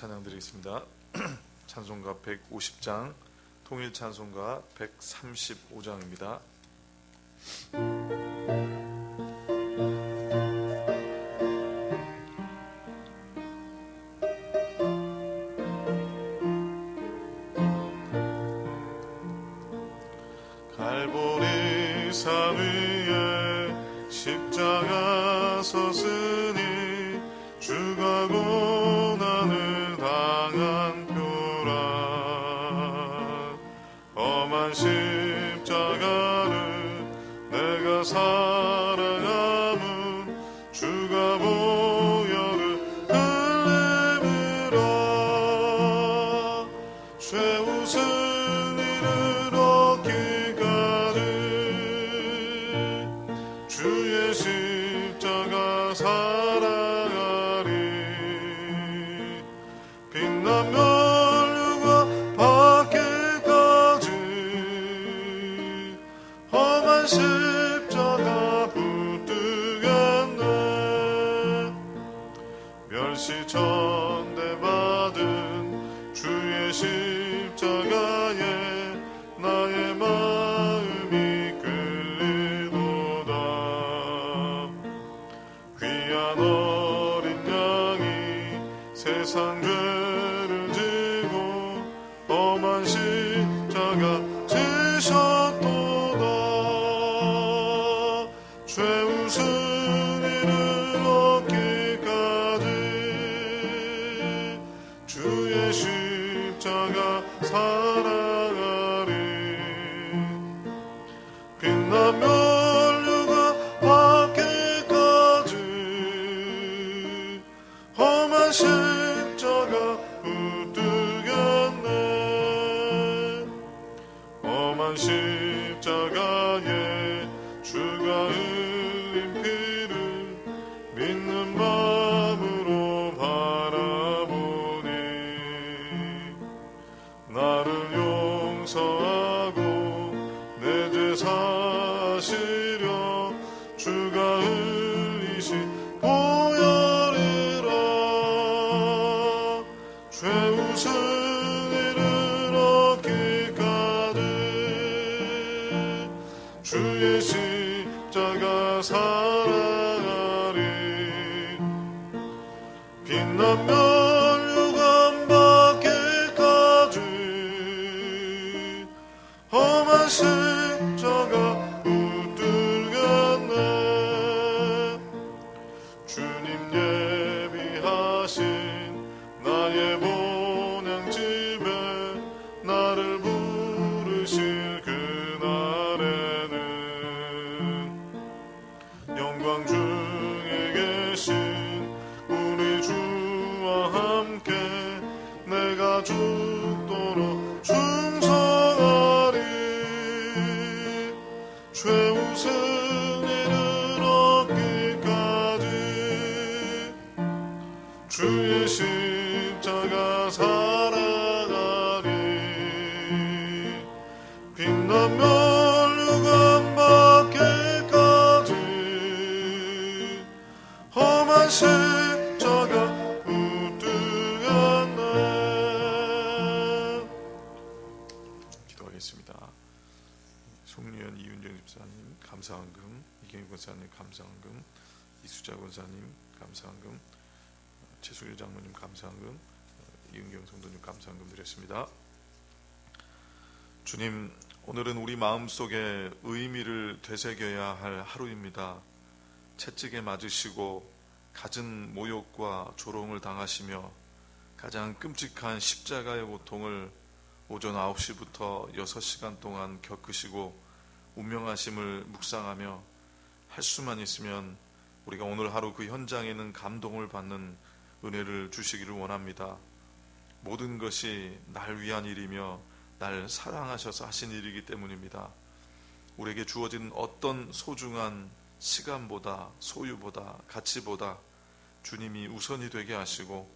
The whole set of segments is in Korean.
찬양 드리겠습니다. 찬송가 150장, 통일 찬송가 135장입니다. 갈보리 산 위에 십자가 섰으니 주가 고난을 당한 표라. 험한 십자가를 내가 사랑함은 주가 보혈을 흘리리라. 죄 웃은 이를 얻기까지 주의 십자가 살아가리. 빛난 면류가 받기까지 험한 십자가 붙들겠네. 멸시천대 받은 주의 십자가에 나의 마음이 끌리도다. 귀한 어린 양이 세상 죄를 지고 험한 십자가 지셨도다. 죄 웃은 이를 얻기까지 주의 십자가 살아가리. 빛난 면류가 받기까지 험한 십자가 붙들겠네. 험한 십자가에 주가 흘린 피를 믿는 마음으로 바라보니 나를 용서하고 내 죄 사시려 주가 흘리신 보혈이라. 죄 웃은 이를 얻기까지 주의 십자가 살아가리. 빛난 면류관 받기까지 험한 십자가 붙들겠네. 주님 예비하신 나의 본향집에 나를 부르실 그날에는 영광 중에 계신 우리 주와 함께 내가 죽도록 충성하리. 죄 웃은 이를 얻기까지 주의 십자가 살아가리. 빛난 면류관 받기까지 험한 십자가 붙들겠네. 기도하겠습니다. 송유현 이윤정 집사님 감사헌금, 이경희 권사님 감사헌금, 이수자 권사님 감사헌금, 최수일 장로님 감사헌금, 이은경 성도님 감사헌금 드렸습니다. 주님, 오늘은 우리 마음속에 의미를 되새겨야 할 하루입니다. 채찍에 맞으시고 갖은 모욕과 조롱을 당하시며 가장 끔찍한 십자가의 고통을 오전 9시부터 6시간 동안 겪으시고 운명하심을 묵상하며 할 수만 있으면 우리가 오늘 하루 그 현장에는 감동을 받는 은혜를 주시기를 원합니다. 모든 것이 날 위한 일이며 날 사랑하셔서 하신 일이기 때문입니다. 우리에게 주어진 어떤 소중한 시간보다, 소유보다, 가치보다 주님이 우선이 되게 하시고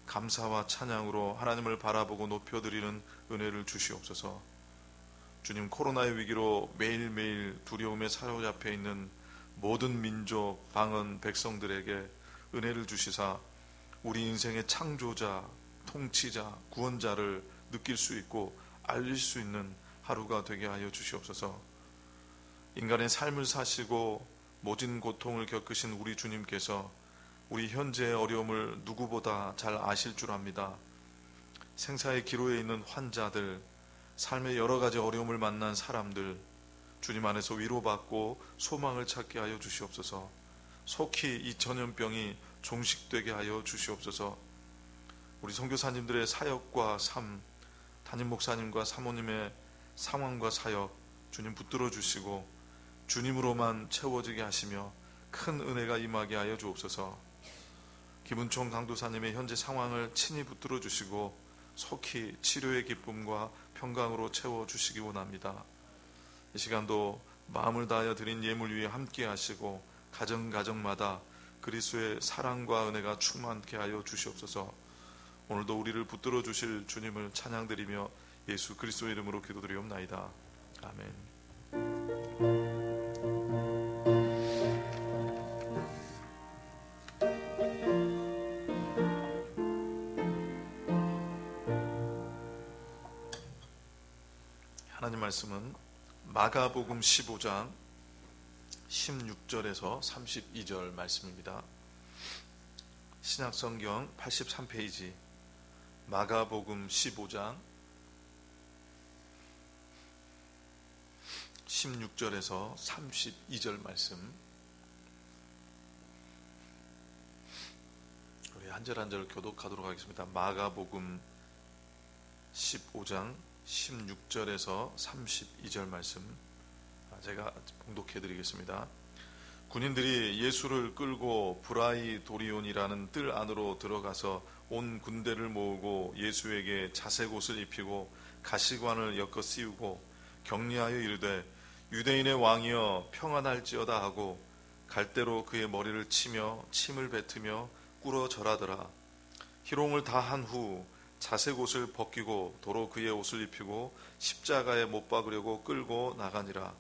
감사와 찬양으로 하나님을 바라보고 높여드리는 은혜를 주시옵소서. 주님, 코로나의 위기로 매일매일 두려움에 사로잡혀 있는 모든 민족, 방언, 백성들에게 은혜를 주시사 우리 인생의 창조자, 통치자, 구원자를 느낄 수 있고 알릴 수 있는 하루가 되게 하여 주시옵소서. 인간의 삶을 사시고 모진 고통을 겪으신 우리 주님께서 우리 현재의 어려움을 누구보다 잘 아실 줄 압니다. 생사의 기로에 있는 환자들, 삶의 여러 가지 어려움을 만난 사람들, 주님 안에서 위로받고 소망을 찾게 하여 주시옵소서. 속히 이 전염병이 종식되게 하여 주시옵소서. 우리 선교사님들의 사역과 삶, 담임 목사님과 사모님의 상황과 사역 주님 붙들어 주시고 주님으로만 채워지게 하시며 큰 은혜가 임하게 하여 주옵소서. 김은총 강도사님의 현재 상황을 친히 붙들어 주시고 속히 치료의 기쁨과 평강으로 채워주시기 원합니다. 이 시간도 마음을 다하여 드린 예물 위에 함께 하시고 가정마다 그리스도의 사랑과 은혜가 충만케 하여 주시옵소서. 오늘도 우리를 붙들어 주실 주님을 찬양드리며 예수 그리스도의 이름으로 기도드리옵나이다. 아멘. 하나님 말씀은 마가복음 15장 16절에서 32절 말씀입니다. 신약성경 83페이지 마가복음 15장 16절에서 32절 말씀, 우리 한 절 한 절 교독하도록 하겠습니다. 마가복음 15장 16절에서 32절 말씀 제가 봉독해 드리겠습니다. 군인들이 예수를 끌고 브라이도리온이라는 뜰 안으로 들어가서 온 군대를 모으고 예수에게 자색옷을 입히고 가시관을 엮어 씌우고 격리하여 이르되 유대인의 왕이여 평안할지어다 하고 갈대로 그의 머리를 치며 침을 뱉으며 꿇어 절하더라. 희롱을 다 한 후 자색옷을 벗기고 도로 그의 옷을 입히고 십자가에 못 박으려고 끌고 나가니라.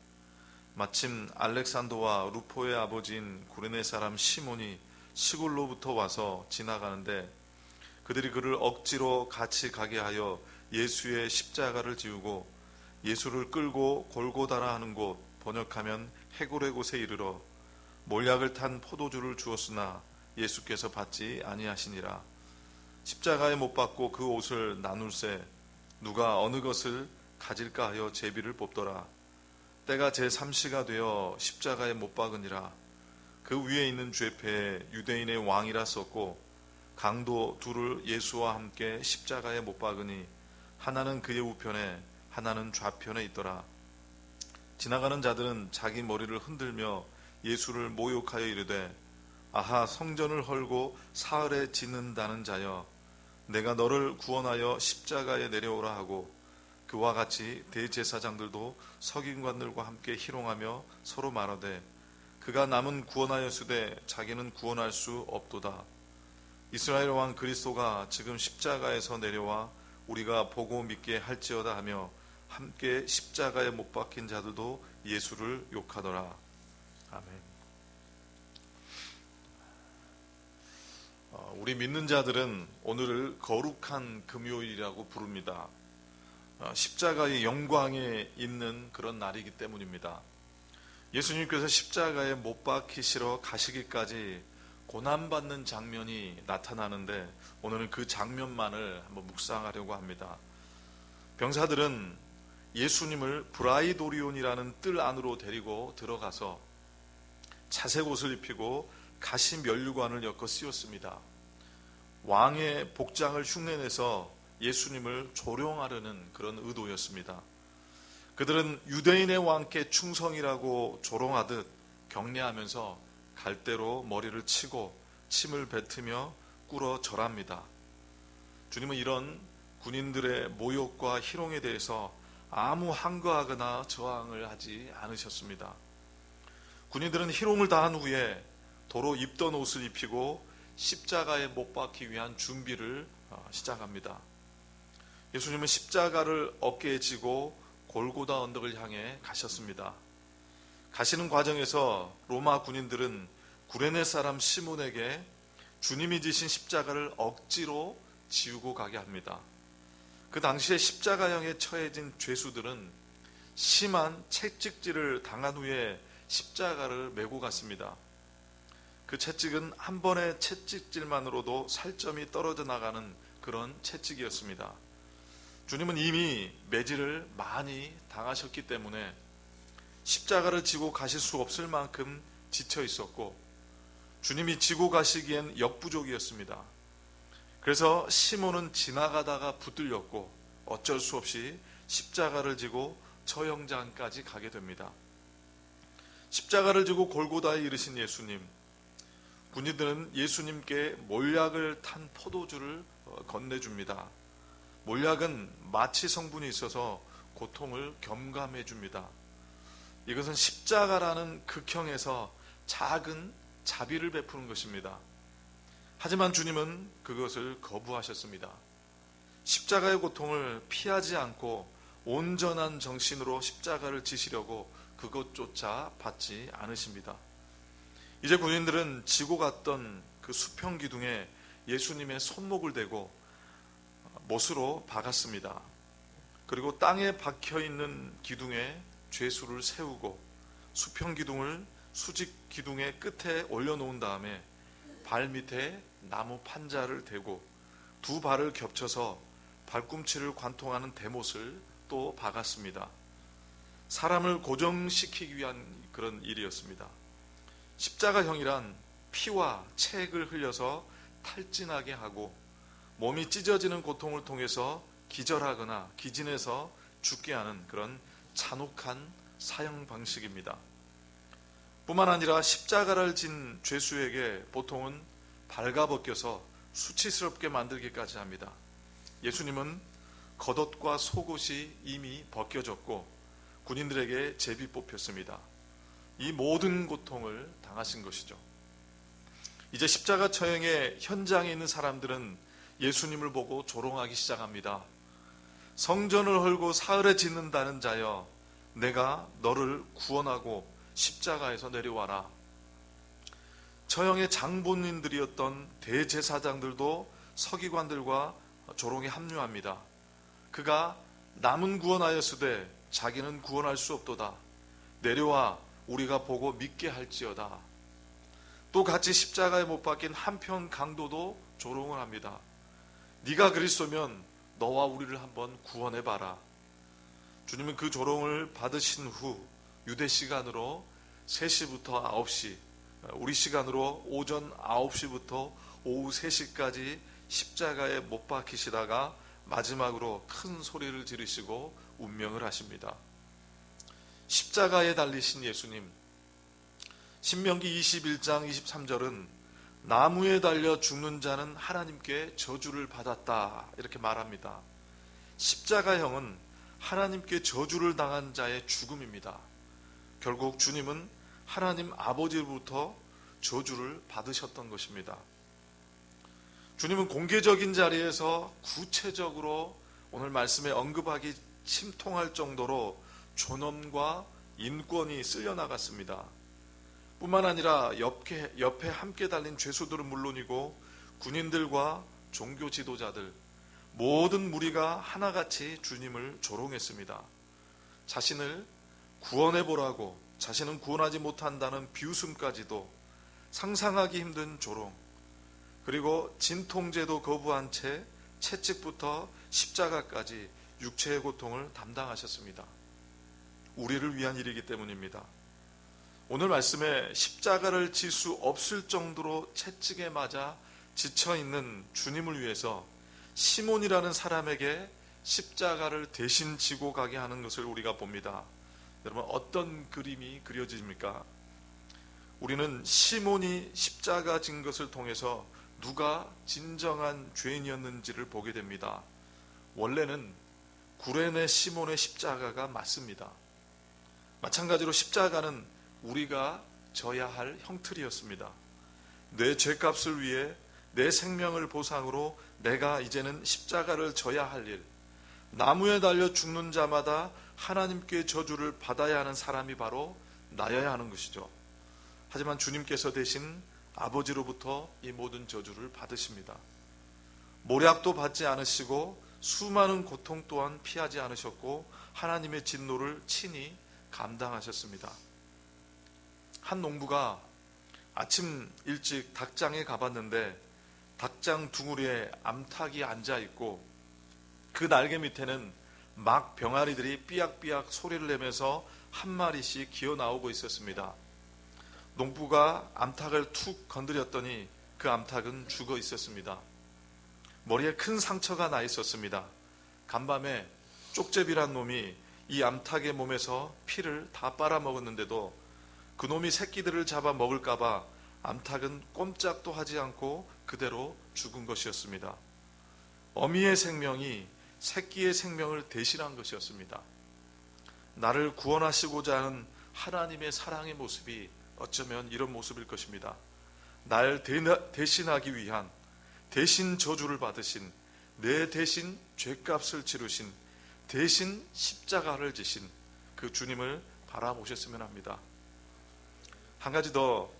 마침 알렉산더와 루포의 아버지인 구레네 사람 시몬이 시골로부터 와서 지나가는데 그들이 그를 억지로 같이 가게 하여 예수의 십자가를 지우고 예수를 끌고 골고다라 하는 곳, 번역하면 해골의 곳에 이르러 몰약을 탄 포도주를 주었으나 예수께서 받지 아니하시니라. 십자가에 못 박고 그 옷을 나눌세 누가 어느 것을 가질까 하여 제비를 뽑더라. 때가 제3시가 되어 십자가에 못 박으니라. 그 위에 있는 죄패에 유대인의 왕이라 썼고 강도 둘을 예수와 함께 십자가에 못 박으니 하나는 그의 우편에 하나는 좌편에 있더라. 지나가는 자들은 자기 머리를 흔들며 예수를 모욕하여 이르되 아하 성전을 헐고 사흘에 짓는다는 자여 내가 너를 구원하여 십자가에 내려오라 하고 그와 같이 대제사장들도 서기관들과 함께 희롱하며 서로 말하되 그가 남은 구원하였으되 자기는 구원할 수 없도다. 이스라엘 왕 그리스도가 지금 십자가에서 내려와 우리가 보고 믿게 할지어다 하며 함께 십자가에 못 박힌 자들도 예수를 욕하더라. 아멘. 우리 믿는 자들은 오늘을 거룩한 금요일이라고 부릅니다. 십자가의 영광에 있는 그런 날이기 때문입니다. 예수님께서 십자가에 못 박히시러 가시기까지 고난받는 장면이 나타나는데 오늘은 그 장면만을 한번 묵상하려고 합니다. 병사들은 예수님을 브라이도리온이라는 뜰 안으로 데리고 들어가서 자색옷을 입히고 가시 면류관을 엮어 씌웠습니다. 왕의 복장을 흉내내서 예수님을 조롱하려는 그런 의도였습니다. 그들은 유대인의 왕께 충성이라고 조롱하듯 격려하면서 갈대로 머리를 치고 침을 뱉으며 꿇어 절합니다. 주님은 이런 군인들의 모욕과 희롱에 대해서 아무 항거하거나 저항을 하지 않으셨습니다. 군인들은 희롱을 다한 후에 도로 입던 옷을 입히고 십자가에 못 박기 위한 준비를 시작합니다. 예수님은 십자가를 어깨에 지고 골고다 언덕을 향해 가셨습니다. 가시는 과정에서 로마 군인들은 구레네 사람 시몬에게 주님이 지신 십자가를 억지로 지우고 가게 합니다. 그 당시에 십자가형에 처해진 죄수들은 심한 채찍질을 당한 후에 십자가를 메고 갔습니다. 그 채찍은 한 번의 채찍질만으로도 살점이 떨어져 나가는 그런 채찍이었습니다. 주님은 이미 매질을 많이 당하셨기 때문에 십자가를 지고 가실 수 없을 만큼 지쳐 있었고, 주님이 지고 가시기엔 역부족이었습니다. 그래서 시몬은 지나가다가 붙들렸고 어쩔 수 없이 십자가를 지고 처형장까지 가게 됩니다. 십자가를 지고 골고다에 이르신 예수님, 군인들은 예수님께 몰약을 탄 포도주를 건네줍니다. 몰약은 마취 성분이 있어서 고통을 경감해 줍니다. 이것은 십자가라는 극형에서 작은 자비를 베푸는 것입니다. 하지만 주님은 그것을 거부하셨습니다. 십자가의 고통을 피하지 않고 온전한 정신으로 십자가를 지시려고 그것조차 받지 않으십니다. 이제 군인들은 지고 갔던 그 수평 기둥에 예수님의 손목을 대고 못으로 박았습니다. 그리고 땅에 박혀있는 기둥에 죄수를 세우고 수평 기둥을 수직 기둥의 끝에 올려놓은 다음에 발 밑에 나무 판자를 대고 두 발을 겹쳐서 발꿈치를 관통하는 대못을 또 박았습니다. 사람을 고정시키기 위한 그런 일이었습니다. 십자가형이란 피와 체액을 흘려서 탈진하게 하고 몸이 찢어지는 고통을 통해서 기절하거나 기진해서 죽게 하는 그런 잔혹한 사형 방식입니다. 뿐만 아니라 십자가를 진 죄수에게 보통은 발가벗겨서 수치스럽게 만들기까지 합니다. 예수님은 겉옷과 속옷이 이미 벗겨졌고 군인들에게 제비 뽑혔습니다. 이 모든 고통을 당하신 것이죠. 이제 십자가 처형의 현장에 있는 사람들은 예수님을 보고 조롱하기 시작합니다. 성전을 헐고 사흘에 짓는다는 자여, 내가 너를 구원하고 십자가에서 내려와라. 처형의 장본인들이었던 대제사장들도 서기관들과 조롱에 합류합니다. 그가 남은 구원하였으되 자기는 구원할 수 없도다. 내려와 우리가 보고 믿게 할지어다. 또 같이 십자가에 못 박힌 한편 강도도 조롱을 합니다. 네가 그리스도면 너와 우리를 한번 구원해봐라. 주님은 그 조롱을 받으신 후 유대 시간으로 3시부터 9시, 우리 시간으로 오전 9시부터 오후 3시까지 십자가에 못 박히시다가 마지막으로 큰 소리를 지르시고 운명을 하십니다. 십자가에 달리신 예수님, 신명기 21장 23절은 나무에 달려 죽는 자는 하나님께 저주를 받았다 이렇게 말합니다. 십자가형은 하나님께 저주를 당한 자의 죽음입니다. 결국 주님은 하나님 아버지로부터 저주를 받으셨던 것입니다. 주님은 공개적인 자리에서 구체적으로 오늘 말씀에 언급하기 침통할 정도로 존엄과 인권이 쓸려나갔습니다. 뿐만 아니라 옆에 함께 달린 죄수들은 물론이고 군인들과 종교 지도자들, 모든 무리가 하나같이 주님을 조롱했습니다. 자신을 구원해보라고, 자신은 구원하지 못한다는 비웃음까지도, 상상하기 힘든 조롱, 그리고 진통제도 거부한 채 채찍부터 십자가까지 육체의 고통을 담당하셨습니다. 우리를 위한 일이기 때문입니다. 오늘 말씀에 십자가를 질 수 없을 정도로 채찍에 맞아 지쳐있는 주님을 위해서 시몬이라는 사람에게 십자가를 대신 지고 가게 하는 것을 우리가 봅니다. 여러분, 어떤 그림이 그려집니까? 우리는 시몬이 십자가 진 것을 통해서 누가 진정한 죄인이었는지를 보게 됩니다. 원래는 구레네 시몬의 십자가가 맞습니다. 마찬가지로 십자가는 우리가 져야 할 형틀이었습니다. 내 죄값을 위해 내 생명을 보상으로 내가 이제는 십자가를 져야 할 일, 나무에 달려 죽는 자마다 하나님께 저주를 받아야 하는 사람이 바로 나여야 하는 것이죠. 하지만 주님께서 대신 아버지로부터 이 모든 저주를 받으십니다. 모략도 받지 않으시고 수많은 고통 또한 피하지 않으셨고 하나님의 진노를 친히 감당하셨습니다. 한 농부가 아침 일찍 닭장에 가봤는데 닭장 둥우리에 암탉이 앉아있고 그 날개 밑에는 막 병아리들이 삐약삐약 소리를 내면서 한 마리씩 기어 나오고 있었습니다. 농부가 암탉을 툭 건드렸더니 그 암탉은 죽어 있었습니다. 머리에 큰 상처가 나 있었습니다. 간밤에 쪽제비란 놈이 이 암탉의 몸에서 피를 다 빨아먹었는데도 그 놈이 새끼들을 잡아 먹을까봐 암탉은 꼼짝도 하지 않고 그대로 죽은 것이었습니다. 어미의 생명이 새끼의 생명을 대신한 것이었습니다. 나를 구원하시고자 하는 하나님의 사랑의 모습이 어쩌면 이런 모습일 것입니다. 날 대신하기 위한, 대신 저주를 받으신, 내 대신 죄값을 치르신, 대신 십자가를 지신 그 주님을 바라보셨으면 합니다. 한 가지 더,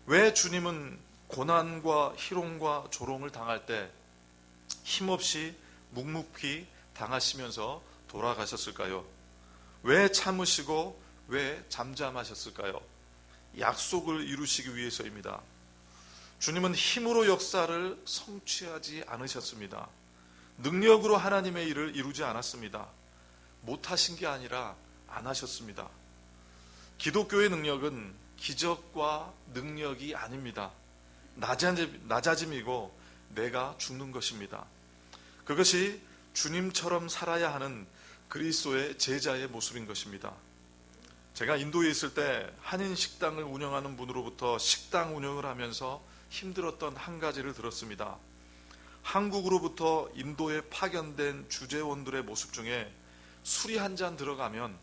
왜 주님은 고난과 희롱과 조롱을 당할 때 힘없이 묵묵히 당하시면서 돌아가셨을까요? 왜 참으시고 왜 잠잠하셨을까요? 약속을 이루시기 위해서입니다. 주님은 힘으로 역사를 성취하지 않으셨습니다. 능력으로 하나님의 일을 이루지 않았습니다. 못하신 게 아니라 안 하셨습니다. 기독교의 능력은 기적과 능력이 아닙니다. 낮아짐이고 내가 죽는 것입니다. 그것이 주님처럼 살아야 하는 그리스도의 제자의 모습인 것입니다. 제가 인도에 있을 때 한인 식당을 운영하는 분으로부터 식당 운영을 하면서 힘들었던 한 가지를 들었습니다. 한국으로부터 인도에 파견된 주재원들의 모습 중에 술이 한 잔 들어가면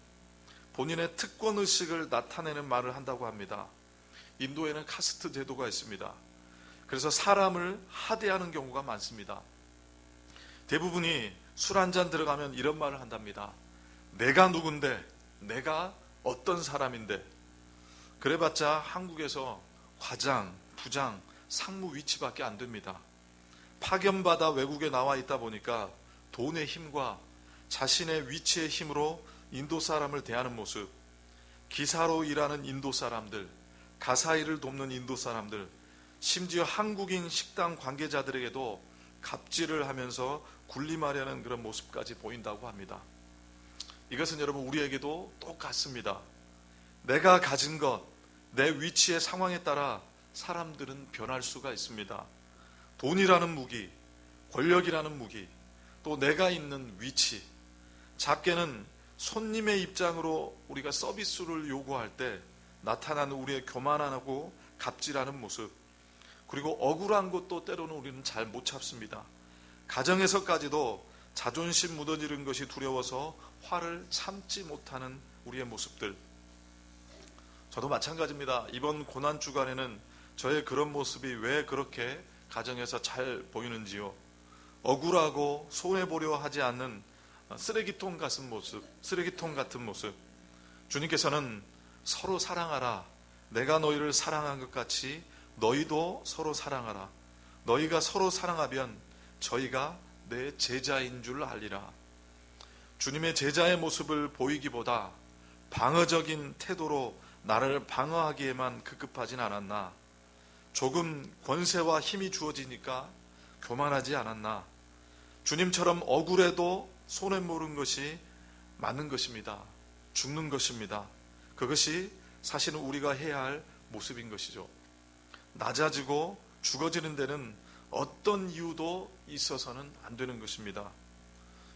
본인의 특권의식을 나타내는 말을 한다고 합니다. 인도에는 카스트 제도가 있습니다. 그래서 사람을 하대하는 경우가 많습니다. 대부분이 술 한 잔 들어가면 이런 말을 한답니다. 내가 누군데, 내가 어떤 사람인데. 그래봤자 한국에서 과장, 부장, 상무 위치밖에 안 됩니다. 파견받아 외국에 나와 있다 보니까 돈의 힘과 자신의 위치의 힘으로 인도 사람을 대하는 모습, 기사로 일하는 인도 사람들, 가사 일을 돕는 인도 사람들, 심지어 한국인 식당 관계자들에게도 갑질을 하면서 군림하려는 그런 모습까지 보인다고 합니다. 이것은 여러분 우리에게도 똑같습니다. 내가 가진 것, 내 위치의 상황에 따라 사람들은 변할 수가 있습니다. 돈이라는 무기, 권력이라는 무기, 또 내가 있는 위치, 작게는 손님의 입장으로 우리가 서비스를 요구할 때 나타나는 우리의 교만하고 갑질하는 모습, 그리고 억울한 것도 때로는 우리는 잘 못 참습니다. 가정에서까지도 자존심 무너지는 것이 두려워서 화를 참지 못하는 우리의 모습들. 저도 마찬가지입니다. 이번 고난주간에는 저의 그런 모습이 왜 그렇게 가정에서 잘 보이는지요. 억울하고 손해보려 하지 않는 쓰레기통 같은 모습. 주님께서는 서로 사랑하라. 내가 너희를 사랑한 것 같이 너희도 서로 사랑하라. 너희가 서로 사랑하면 저희가 내 제자인 줄 알리라. 주님의 제자의 모습을 보이기보다 방어적인 태도로 나를 방어하기에만 급급하진 않았나. 조금 권세와 힘이 주어지니까 교만하지 않았나. 주님처럼 억울해도 손해 보는 것이 맞는 것입니다. 죽는 것입니다. 그것이 사실은 우리가 해야 할 모습인 것이죠. 낮아지고 죽어지는 데는 어떤 이유도 있어서는 안 되는 것입니다.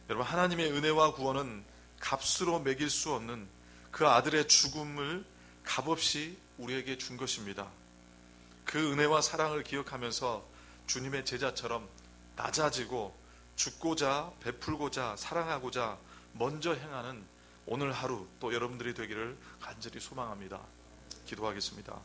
여러분, 하나님의 은혜와 구원은 값으로 매길 수 없는 그 아들의 죽음을 값없이 우리에게 준 것입니다. 그 은혜와 사랑을 기억하면서 주님의 제자처럼 낮아지고 죽고자 베풀고자 사랑하고자 먼저 행하는 오늘 하루 또 여러분들이 되기를 간절히 소망합니다. 기도하겠습니다.